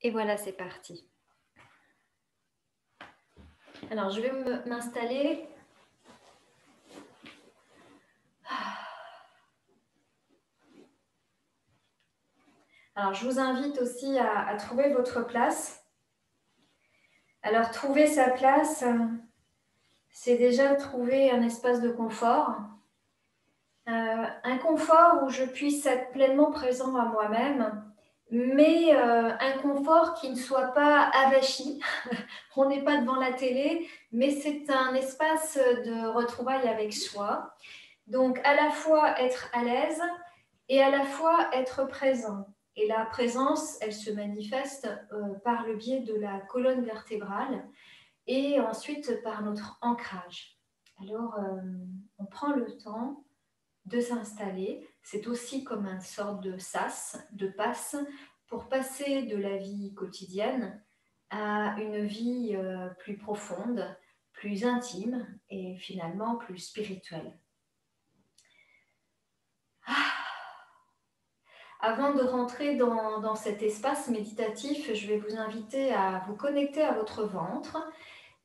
Et voilà, c'est parti. Alors, je vais m'installer. Alors, je vous invite aussi à trouver votre place. Alors, trouver sa place, c'est déjà trouver un espace de confort. Un confort où je puisse être pleinement présent à moi-même, mais un confort qui ne soit pas avachi. On n'est pas devant la télé, mais c'est un espace de retrouvailles avec soi. Donc, à la fois être à l'aise et à la fois être présent. Et la présence, elle se manifeste par le biais de la colonne vertébrale et ensuite par notre ancrage. Alors, on prend le temps de s'installer. C'est aussi comme une sorte de sas, de passe, pour passer de la vie quotidienne à une vie plus profonde, plus intime et finalement plus spirituelle. Avant de rentrer dans cet espace méditatif, je vais vous inviter à vous connecter à votre ventre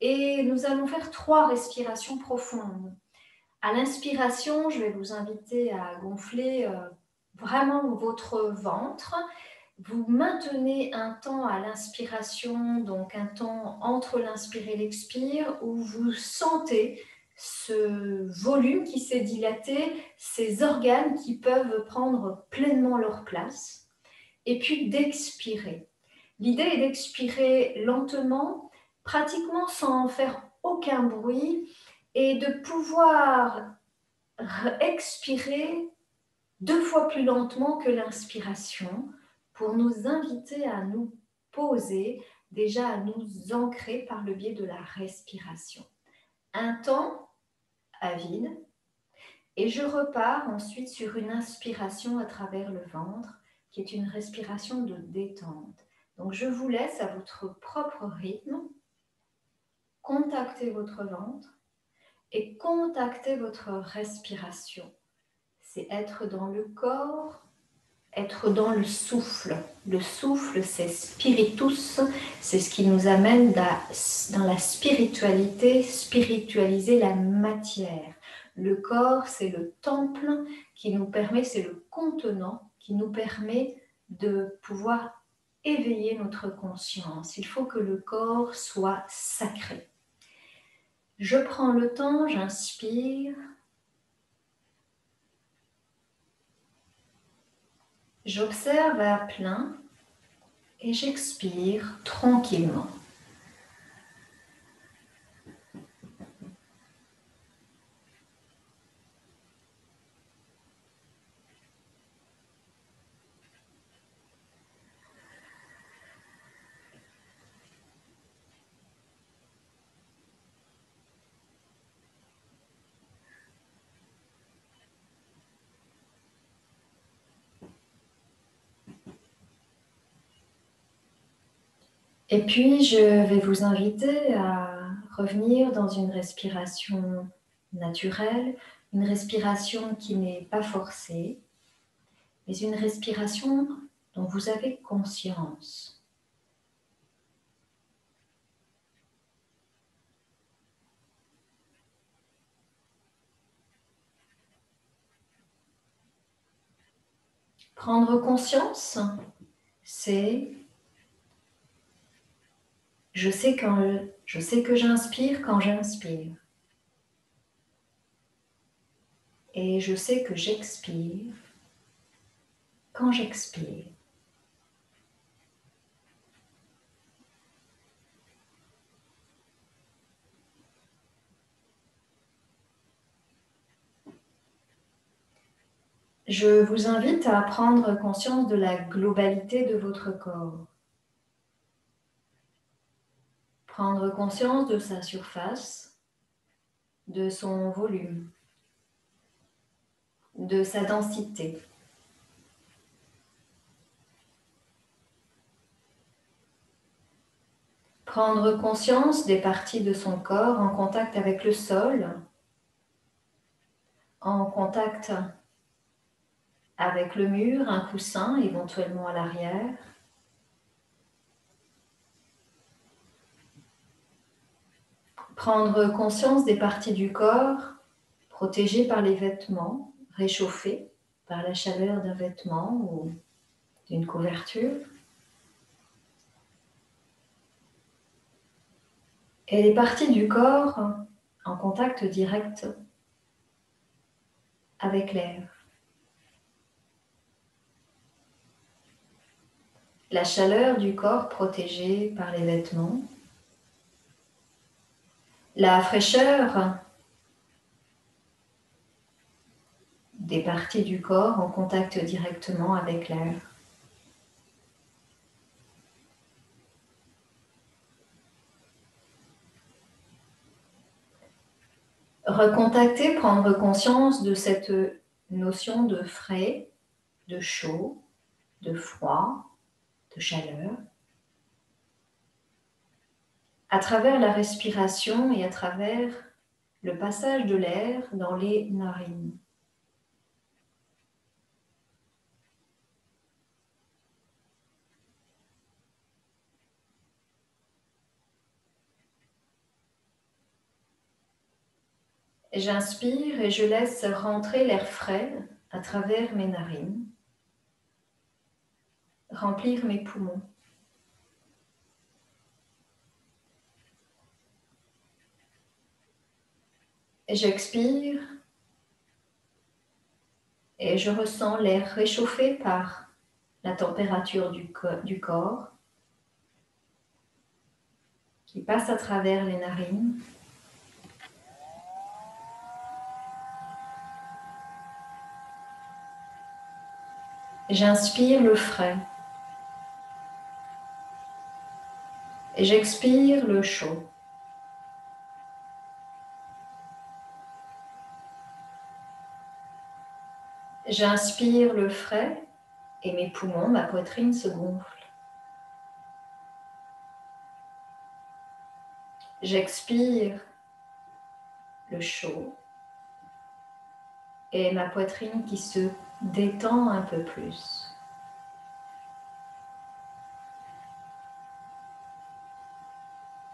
et nous allons faire 3 respirations profondes. À l'inspiration, je vais vous inviter à gonfler vraiment votre ventre. Vous maintenez un temps à l'inspiration, donc un temps entre l'inspire et l'expire, où vous sentez ce volume qui s'est dilaté, ces organes qui peuvent prendre pleinement leur place, et puis d'expirer. L'idée est d'expirer lentement, pratiquement sans faire aucun bruit, et de pouvoir expirer 2 fois plus lentement que l'inspiration pour nous inviter à nous poser, déjà à nous ancrer par le biais de la respiration. Un temps à vide et je repars ensuite sur une inspiration à travers le ventre qui est une respiration de détente. Donc je vous laisse à votre propre rythme contacter votre ventre et contacter votre respiration. C'est être dans le corps, être dans le souffle. Le souffle, c'est spiritus, c'est ce qui nous amène dans la spiritualité, spiritualiser la matière. Le corps, c'est le temple qui nous permet, c'est le contenant qui nous permet de pouvoir éveiller notre conscience. Il faut que le corps soit sacré. Je prends le temps, j'inspire. J'observe à plein et j'expire tranquillement. Et puis, je vais vous inviter à revenir dans une respiration naturelle, une respiration qui n'est pas forcée, mais une respiration dont vous avez conscience. Prendre conscience, c'est je sais que j'inspire quand j'inspire. Et je sais que j'expire quand j'expire. Je vous invite à prendre conscience de la globalité de votre corps. Prendre conscience de sa surface, de son volume, de sa densité. Prendre conscience des parties de son corps en contact avec le sol, en contact avec le mur, un coussin éventuellement à l'arrière. Prendre conscience des parties du corps protégées par les vêtements, réchauffées par la chaleur d'un vêtement ou d'une couverture. Et les parties du corps en contact direct avec l'air. La chaleur du corps protégé par les vêtements. La fraîcheur des parties du corps en contact directement avec l'air. Recontacter, prendre conscience de cette notion de frais, de chaud, de froid, de chaleur, à travers la respiration et à travers le passage de l'air dans les narines. J'inspire et je laisse rentrer l'air frais à travers mes narines, remplir mes poumons. J'expire et je ressens l'air réchauffé par la température du corps qui passe à travers les narines. J'inspire le frais et j'expire le chaud. J'inspire le frais et mes poumons, ma poitrine se gonfle. J'expire le chaud et ma poitrine qui se détend un peu plus.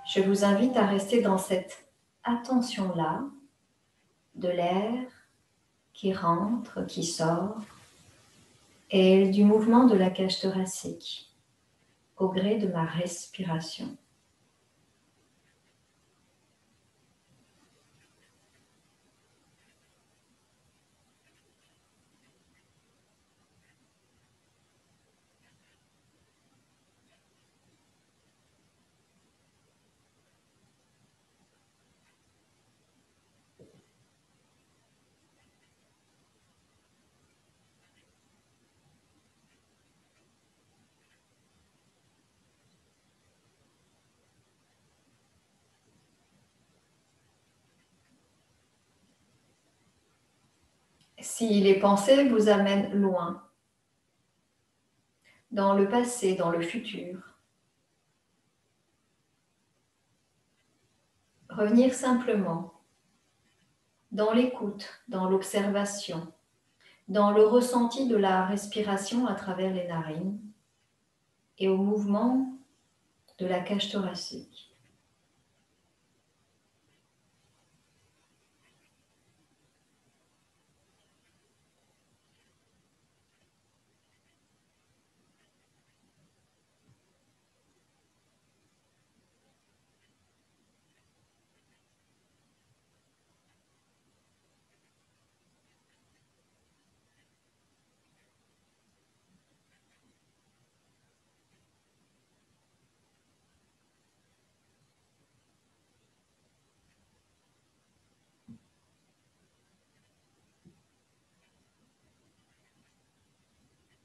Je vous invite à rester dans cette attention-là de l'air qui rentre, qui sort et du mouvement de la cage thoracique au gré de ma respiration. Si les pensées vous amènent loin, dans le passé, dans le futur, revenir simplement dans l'écoute, dans l'observation, dans le ressenti de la respiration à travers les narines et au mouvement de la cage thoracique.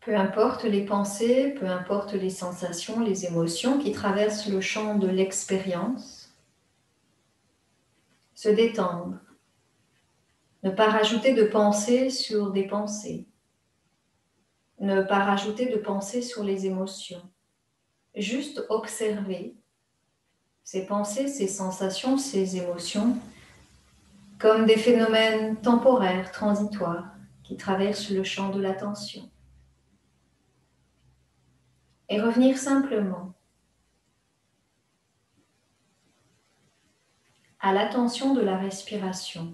Peu importe les pensées, peu importe les sensations, les émotions qui traversent le champ de l'expérience, se détendre, ne pas rajouter de pensées sur des pensées, ne pas rajouter de pensées sur les émotions, juste observer ces pensées, ces sensations, ces émotions comme des phénomènes temporaires, transitoires, qui traversent le champ de l'attention. Et revenir simplement à l'attention de la respiration.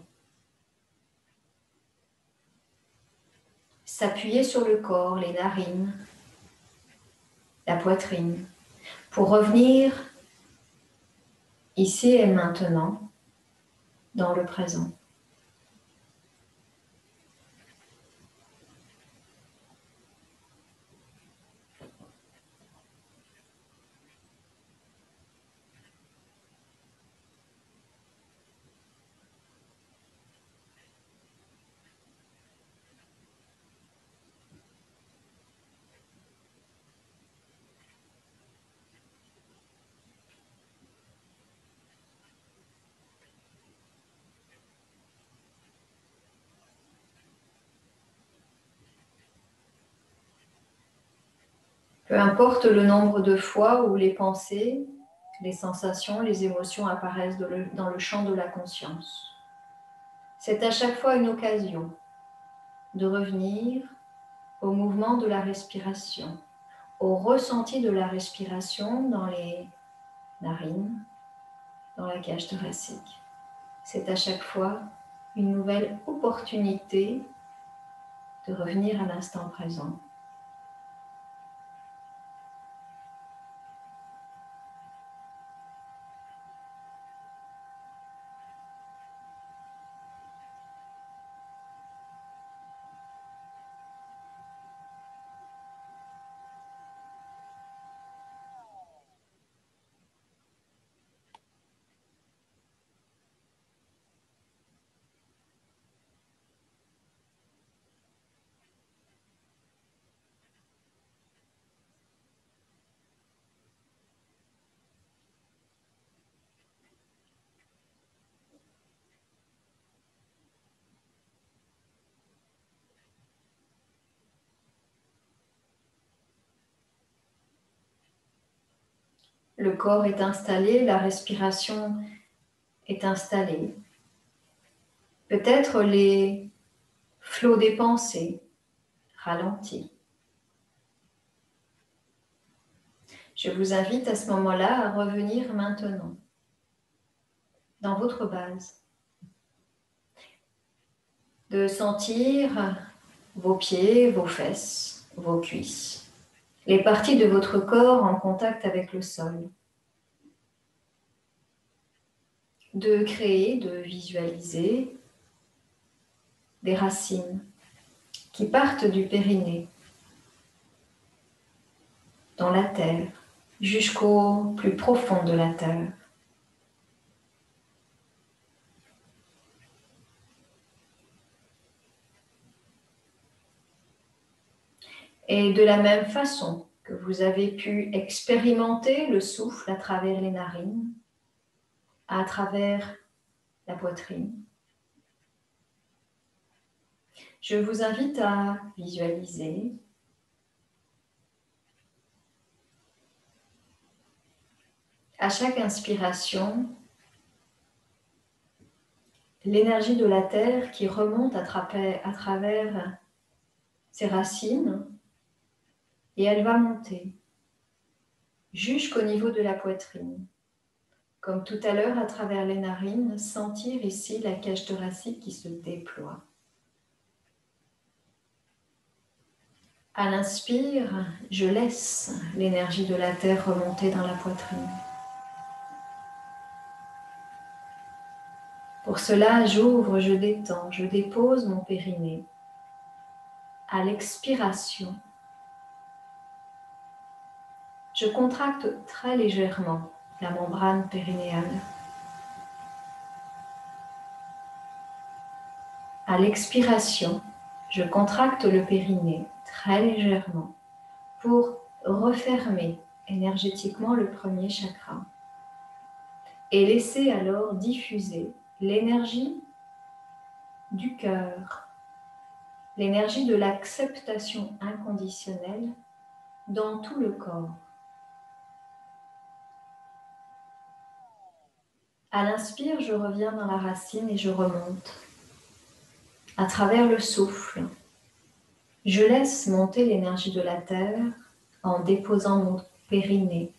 S'appuyer sur le corps, les narines, la poitrine, pour revenir ici et maintenant, dans le présent. Peu importe le nombre de fois où les pensées, les sensations, les émotions apparaissent dans le champ de la conscience. C'est à chaque fois une occasion de revenir au mouvement de la respiration, au ressenti de la respiration dans les narines, dans la cage thoracique. C'est à chaque fois une nouvelle opportunité de revenir à l'instant présent. Le corps est installé, la respiration est installée. Peut-être les flots des pensées ralentis. Je vous invite à ce moment-là à revenir maintenant dans votre base, de sentir vos pieds, vos fesses, vos cuisses, les parties de votre corps en contact avec le sol, de créer, de visualiser des racines qui partent du périnée dans la terre jusqu'au plus profond de la terre. Et de la même façon que vous avez pu expérimenter le souffle à travers les narines, à travers la poitrine, je vous invite à visualiser à chaque inspiration l'énergie de la terre qui remonte à travers ses racines et elle va monter jusqu'au niveau de la poitrine. Comme tout à l'heure, à travers les narines, sentir ici la cage thoracique qui se déploie. À l'inspire, je laisse l'énergie de la terre remonter dans la poitrine. Pour cela, j'ouvre, je détends, je dépose mon périnée. À l'expiration, je contracte très légèrement la membrane périnéale. À l'expiration, je contracte le périnée très légèrement pour refermer énergétiquement le premier chakra et laisser alors diffuser l'énergie du cœur, l'énergie de l'acceptation inconditionnelle dans tout le corps. À l'inspire, je reviens dans la racine et je remonte à travers le souffle. Je laisse monter l'énergie de la terre en déposant mon périnée.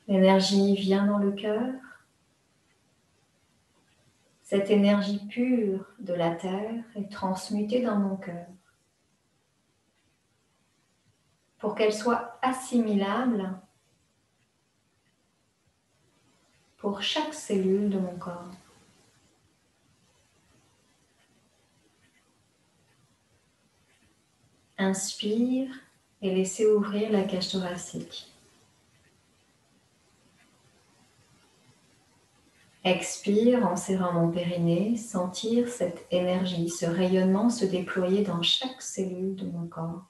L'énergie vient dans le cœur. Cette énergie pure de la terre est transmutée dans mon cœur pour qu'elle soit assimilable pour chaque cellule de mon corps. Inspire et laissez ouvrir la cage thoracique. Expire en serrant mon périnée, sentir cette énergie, ce rayonnement se déployer dans chaque cellule de mon corps.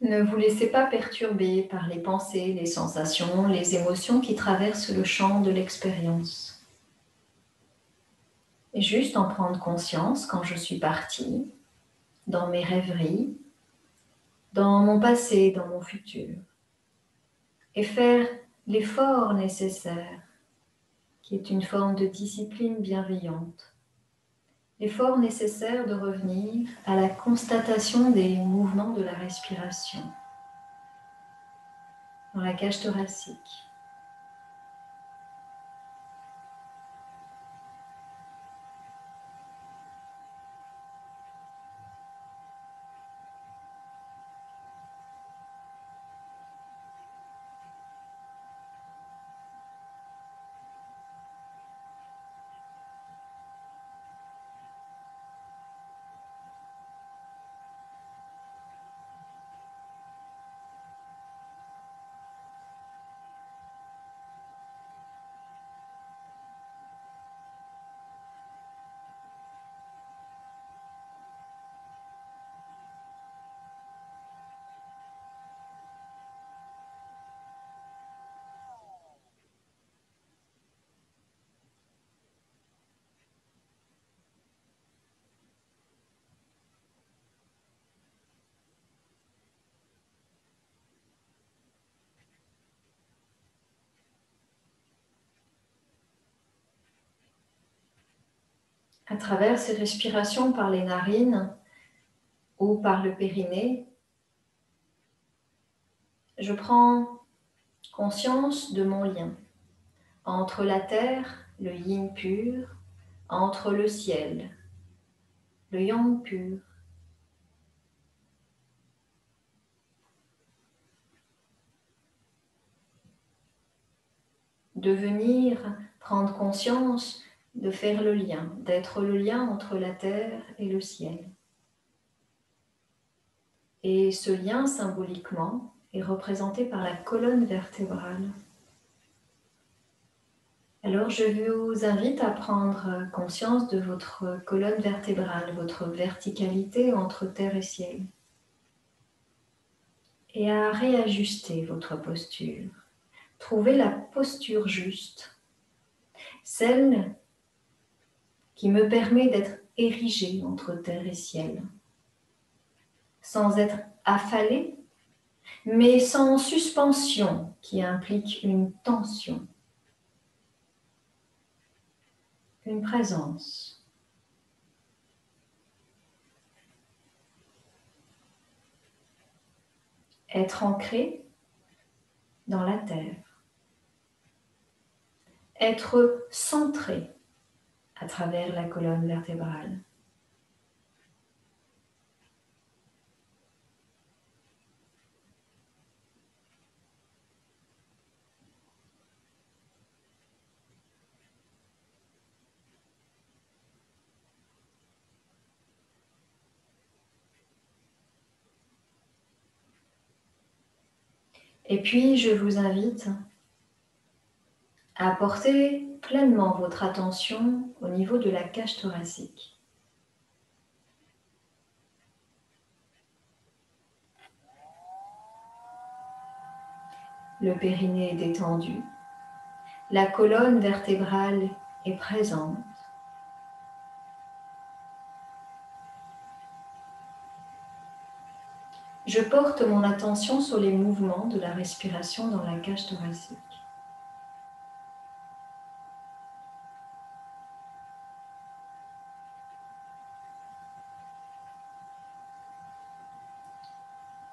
Ne vous laissez pas perturber par les pensées, les sensations, les émotions qui traversent le champ de l'expérience. Et juste en prendre conscience quand je suis partie, dans mes rêveries, dans mon passé, dans mon futur. Et faire l'effort nécessaire, qui est une forme de discipline bienveillante. L'effort nécessaire de revenir à la constatation des mouvements de la respiration dans la cage thoracique. À travers ces respirations par les narines ou par le périnée, je prends conscience de mon lien entre la terre, le yin pur, entre le ciel, le yang pur. De venir prendre conscience, de faire le lien, d'être le lien entre la terre et le ciel. Et ce lien, symboliquement, est représenté par la colonne vertébrale. Alors je vous invite à prendre conscience de votre colonne vertébrale, votre verticalité entre terre et ciel. Et à réajuster votre posture. Trouvez la posture juste, celle qui me permet d'être érigée entre terre et ciel, sans être affalée, mais sans suspension qui implique une tension, une présence. Être ancré dans la terre. Être centré à travers la colonne vertébrale. Et puis, je vous invite à porter pleinement votre attention au niveau de la cage thoracique. Le périnée est détendu, la colonne vertébrale est présente. Je porte mon attention sur les mouvements de la respiration dans la cage thoracique.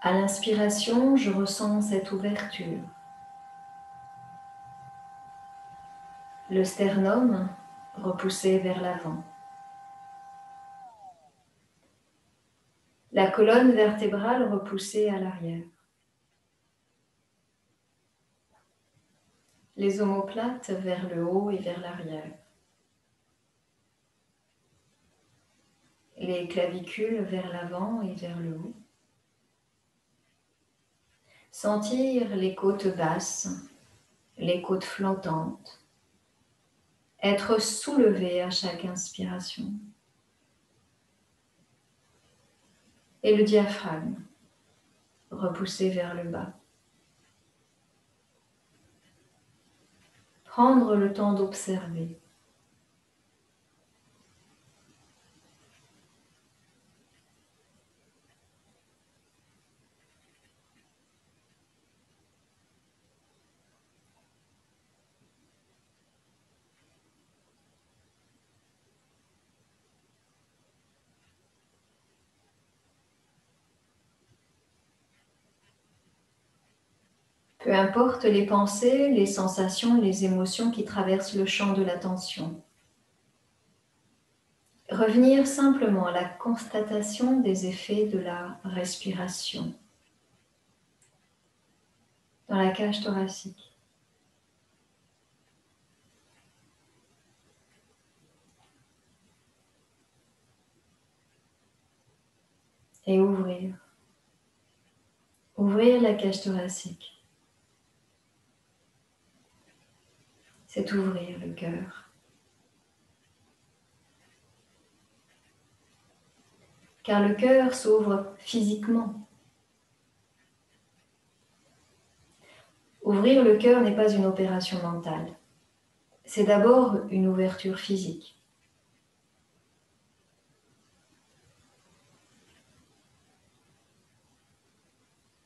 À l'inspiration, je ressens cette ouverture. Le sternum repoussé vers l'avant. La colonne vertébrale repoussée à l'arrière. Les omoplates vers le haut et vers l'arrière. Les clavicules vers l'avant et vers le haut. Sentir les côtes basses, les côtes flottantes. Être soulevé à chaque inspiration. Et le diaphragme, repoussé vers le bas. Prendre le temps d'observer. Peu importe les pensées, les sensations, les émotions qui traversent le champ de l'attention. Revenir simplement à la constatation des effets de la respiration dans la cage thoracique. Et ouvrir. Ouvrir la cage thoracique. C'est ouvrir le cœur. Car le cœur s'ouvre physiquement. Ouvrir le cœur n'est pas une opération mentale. C'est d'abord une ouverture physique.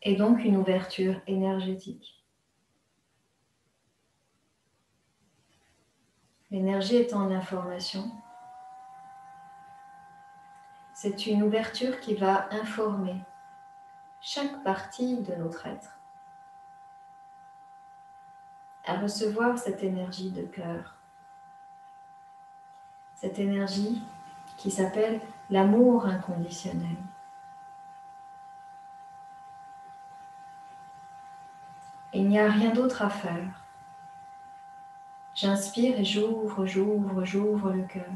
Et donc une ouverture énergétique. L'énergie étant l'information, c'est une ouverture qui va informer chaque partie de notre être à recevoir cette énergie de cœur. Cette énergie qui s'appelle l'amour inconditionnel. Il n'y a rien d'autre à faire. J'inspire et j'ouvre le cœur.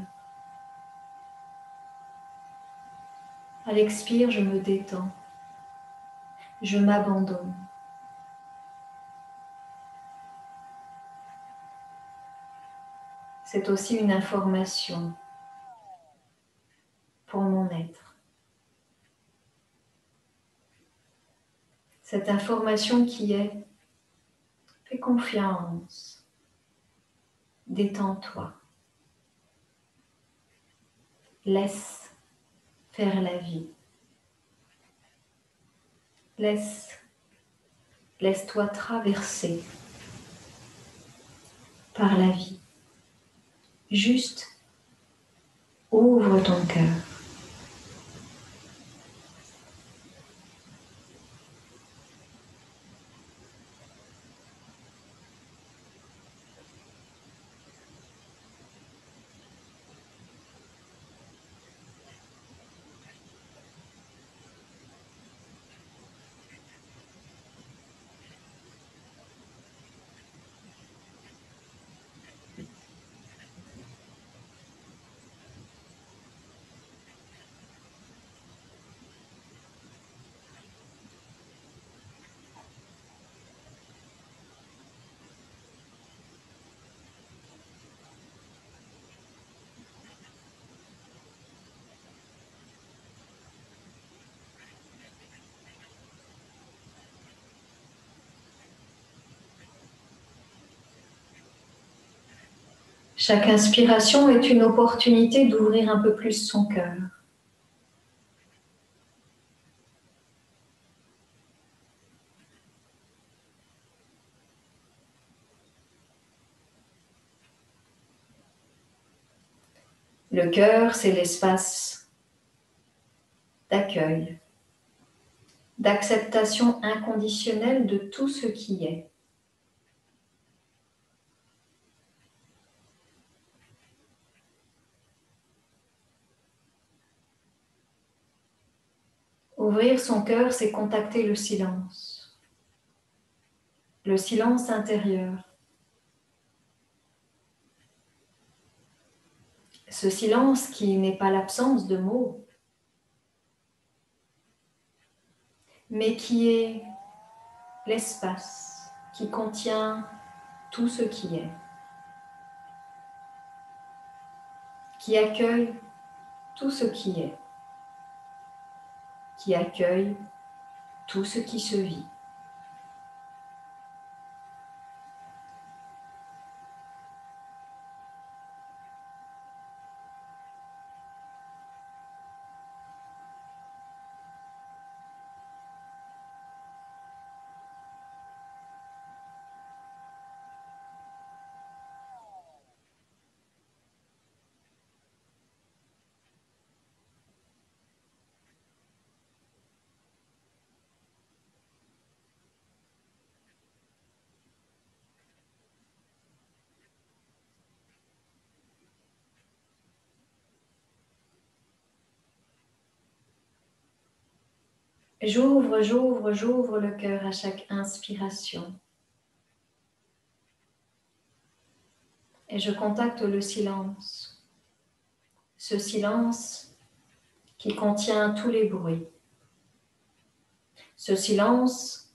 À l'expire, je me détends. Je m'abandonne. C'est aussi une information pour mon être. Cette information qui est: fais confiance, détends-toi, laisse faire la vie. Laisse-toi traverser par la vie. Juste ouvre ton cœur. Chaque inspiration est une opportunité d'ouvrir un peu plus son cœur. Le cœur, c'est l'espace d'accueil, d'acceptation inconditionnelle de tout ce qui est. Ouvrir son cœur, c'est contacter le silence intérieur. Ce silence qui n'est pas l'absence de mots, mais qui est l'espace qui contient tout ce qui est, qui accueille tout ce qui est, qui accueille tout ce qui se vit. J'ouvre le cœur à chaque inspiration. Et je contacte le silence. Ce silence qui contient tous les bruits. Ce silence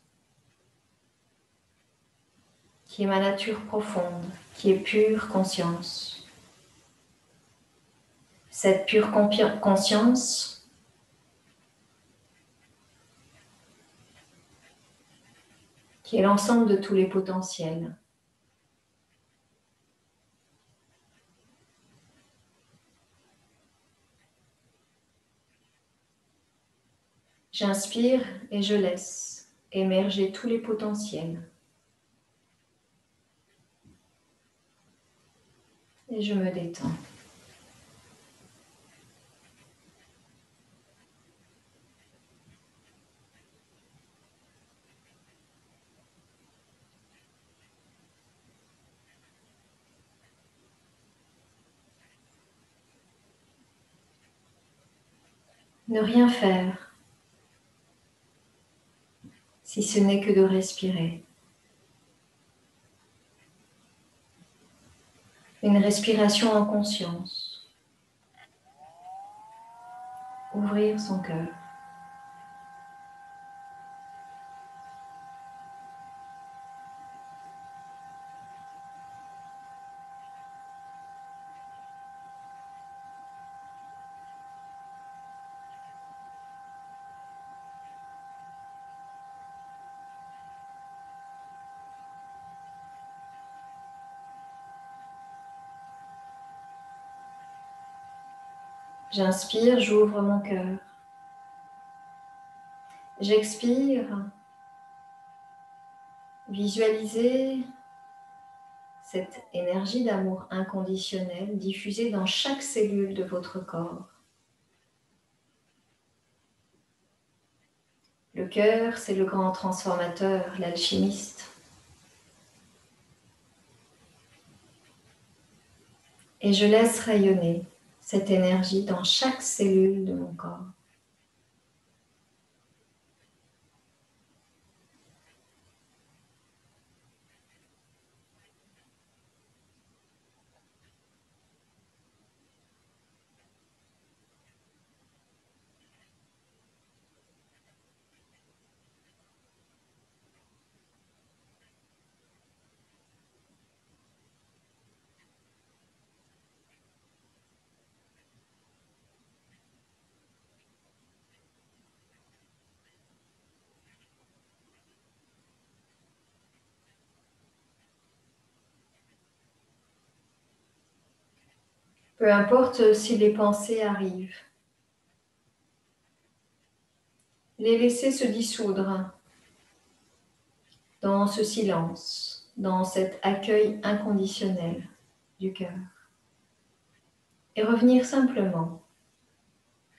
qui est ma nature profonde, qui est pure conscience. Cette pure conscience qui est l'ensemble de tous les potentiels. J'inspire et je laisse émerger tous les potentiels. Et je me détends. Ne rien faire, si ce n'est que de respirer. Une respiration en conscience. Ouvrir son cœur. J'inspire, j'ouvre mon cœur. J'expire. Visualisez cette énergie d'amour inconditionnel diffusée dans chaque cellule de votre corps. Le cœur, c'est le grand transformateur, l'alchimiste. Et je laisse rayonner cette énergie dans chaque cellule de mon corps. Peu importe si les pensées arrivent. Les laisser se dissoudre dans ce silence, dans cet accueil inconditionnel du cœur. Et revenir simplement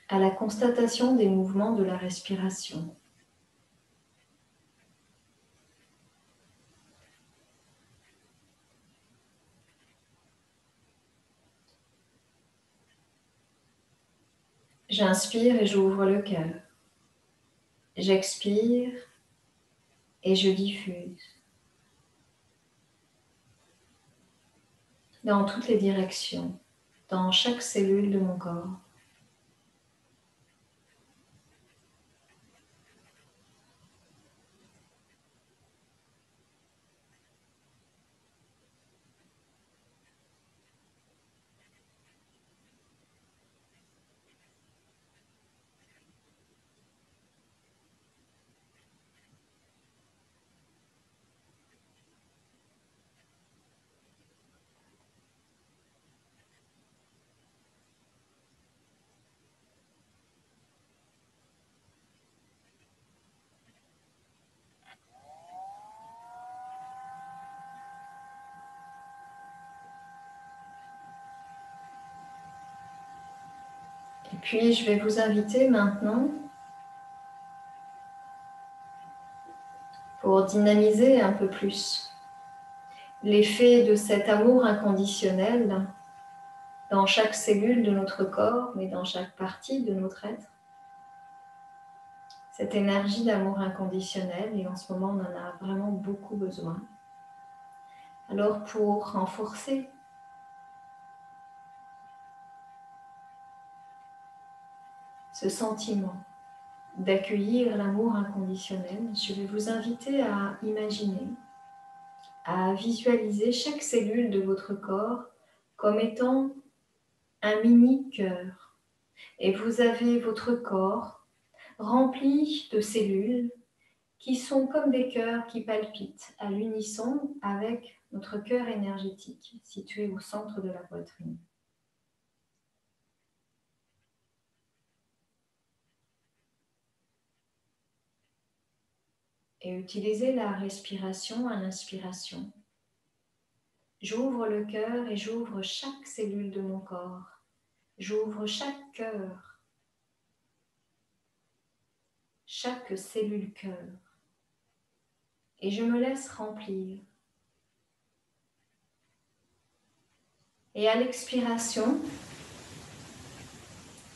à la constatation des mouvements de la respiration. J'inspire et j'ouvre le cœur. J'expire et je diffuse dans toutes les directions, dans chaque cellule de mon corps. Et puis, je vais vous inviter maintenant, pour dynamiser un peu plus l'effet de cet amour inconditionnel dans chaque cellule de notre corps, mais dans chaque partie de notre être. Cette énergie d'amour inconditionnel, et en ce moment, on en a vraiment beaucoup besoin. Alors, pour renforcer ce sentiment d'accueillir l'amour inconditionnel, je vais vous inviter à imaginer, à visualiser chaque cellule de votre corps comme étant un mini cœur. Et vous avez votre corps rempli de cellules qui sont comme des cœurs qui palpitent à l'unisson avec notre cœur énergétique situé au centre de la poitrine. Et utilisez la respiration à l'inspiration. J'ouvre le cœur et j'ouvre chaque cellule de mon corps. J'ouvre chaque cœur, chaque cellule cœur. Et je me laisse remplir. Et à l'expiration,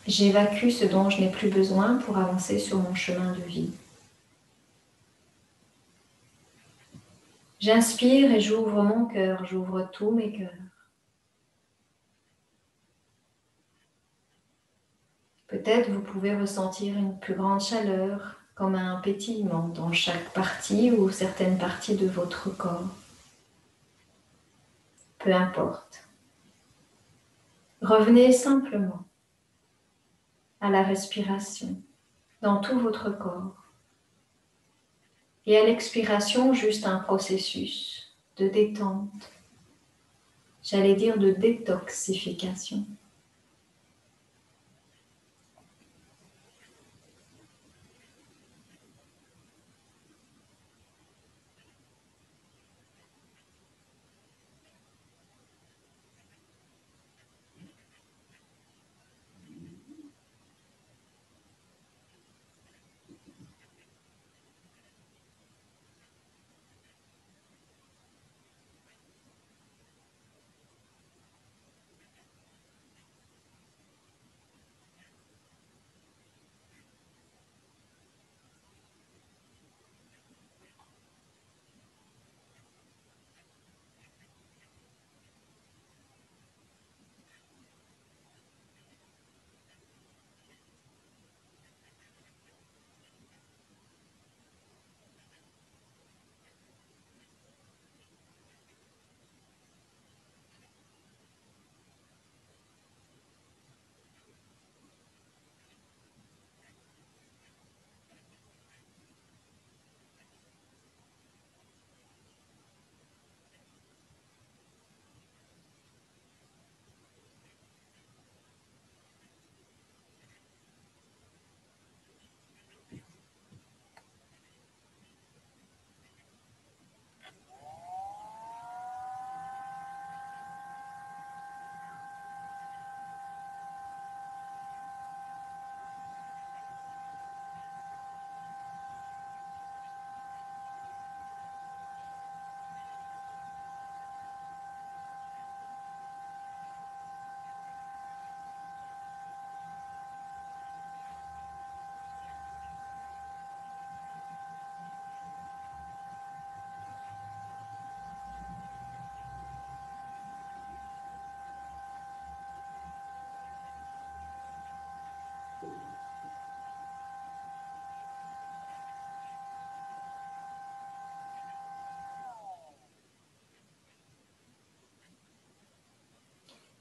j'évacue ce dont je n'ai plus besoin pour avancer sur mon chemin de vie. J'inspire et j'ouvre mon cœur, j'ouvre tous mes cœurs. Peut-être vous pouvez ressentir une plus grande chaleur, comme un pétillement dans chaque partie ou certaines parties de votre corps. Peu importe. Revenez simplement à la respiration dans tout votre corps. Et à l'expiration, juste un processus de détente, j'allais dire de détoxification.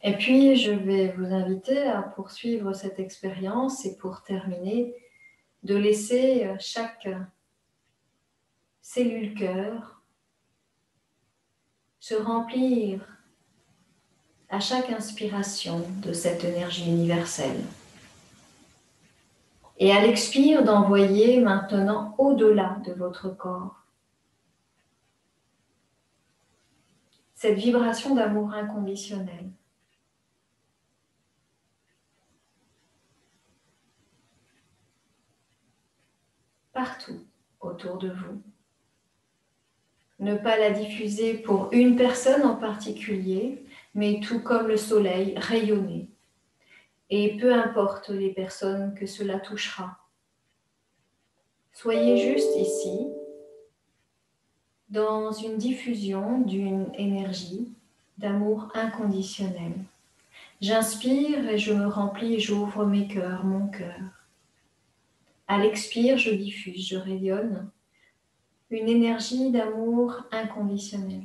Et puis, je vais vous inviter à poursuivre cette expérience et pour terminer, de laisser chaque cellule cœur se remplir à chaque inspiration de cette énergie universelle. Et à l'expire, d'envoyer maintenant au-delà de votre corps cette vibration d'amour inconditionnel. Partout autour de vous. Ne pas la diffuser pour une personne en particulier, mais tout comme le soleil, rayonner. Et peu importe les personnes que cela touchera. Soyez juste ici, dans une diffusion d'une énergie d'amour inconditionnel. J'inspire et je me remplis, j'ouvre mes cœurs, mon cœur. À l'expire, je diffuse, je rayonne une énergie d'amour inconditionnel.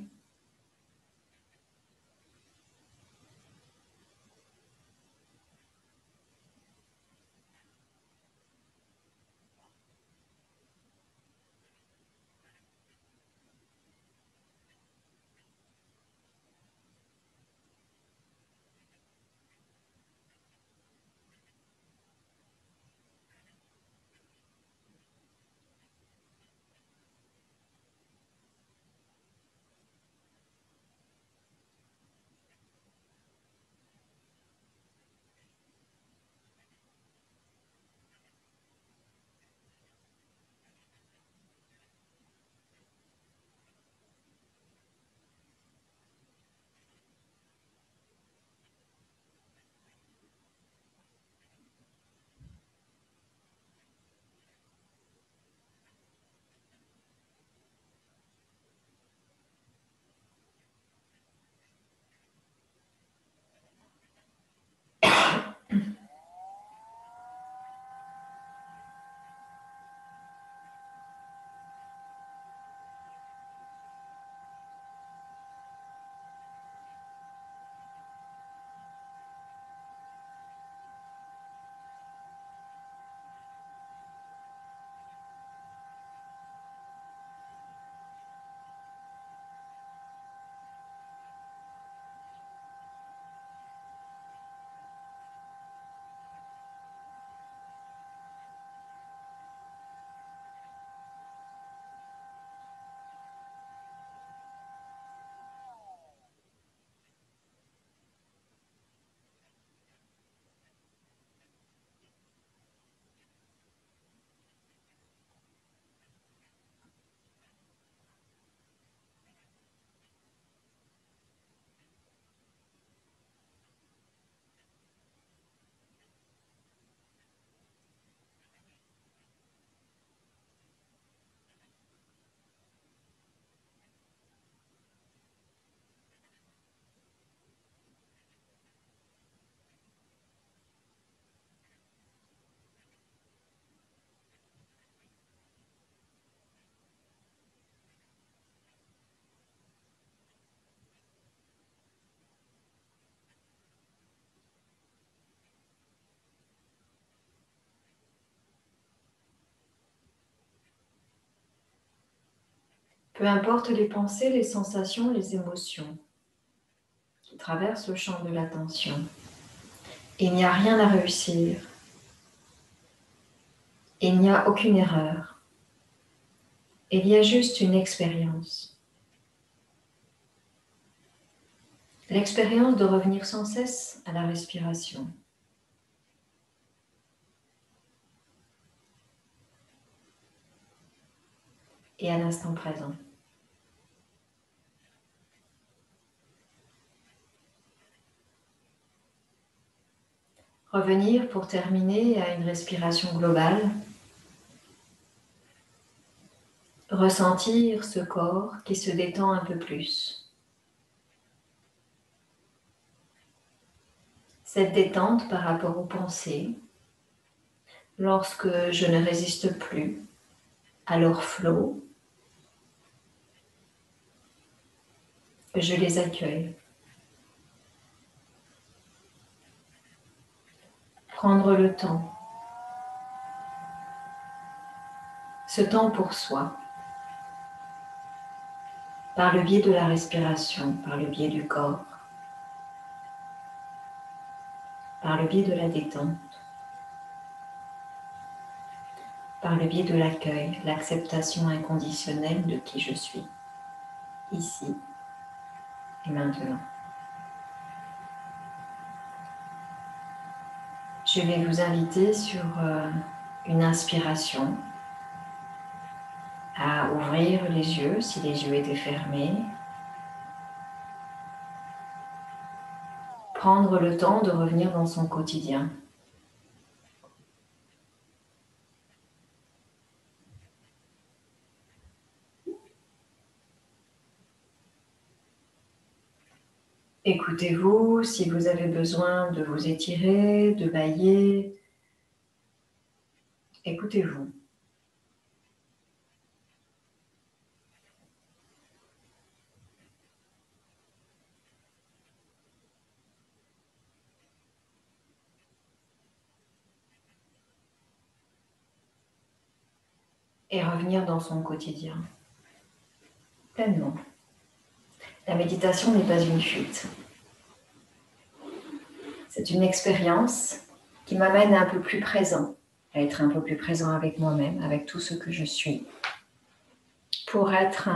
Peu importe les pensées, les sensations, les émotions qui traversent le champ de l'attention. Il n'y a rien à réussir. Il n'y a aucune erreur. Il y a juste une expérience. L'expérience de revenir sans cesse à la respiration. Et à l'instant présent. Revenir pour terminer à une respiration globale. Ressentir ce corps qui se détend un peu plus. Cette détente par rapport aux pensées, lorsque je ne résiste plus à leur flot, je les accueille. Prendre le temps. Ce temps pour soi. Par le biais de la respiration, par le biais du corps, par le biais de la détente, par le biais de l'accueil, l'acceptation inconditionnelle de qui je suis, ici et maintenant. Je vais vous inviter sur une inspiration à ouvrir les yeux si les yeux étaient fermés. Prendre le temps de revenir dans son quotidien. Écoutez-vous si vous avez besoin de vous étirer, de bâiller. Écoutez-vous. Et revenir dans son quotidien, pleinement. La méditation n'est pas une fuite. C'est une expérience qui m'amène un peu plus présent, à être un peu plus présent avec moi-même, avec tout ce que je suis, pour être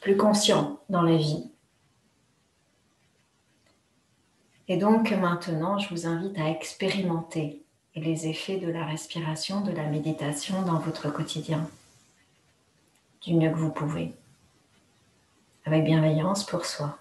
plus conscient dans la vie. Et donc maintenant, je vous invite à expérimenter les effets de la respiration, de la méditation dans votre quotidien, du mieux que vous pouvez, avec bienveillance pour soi.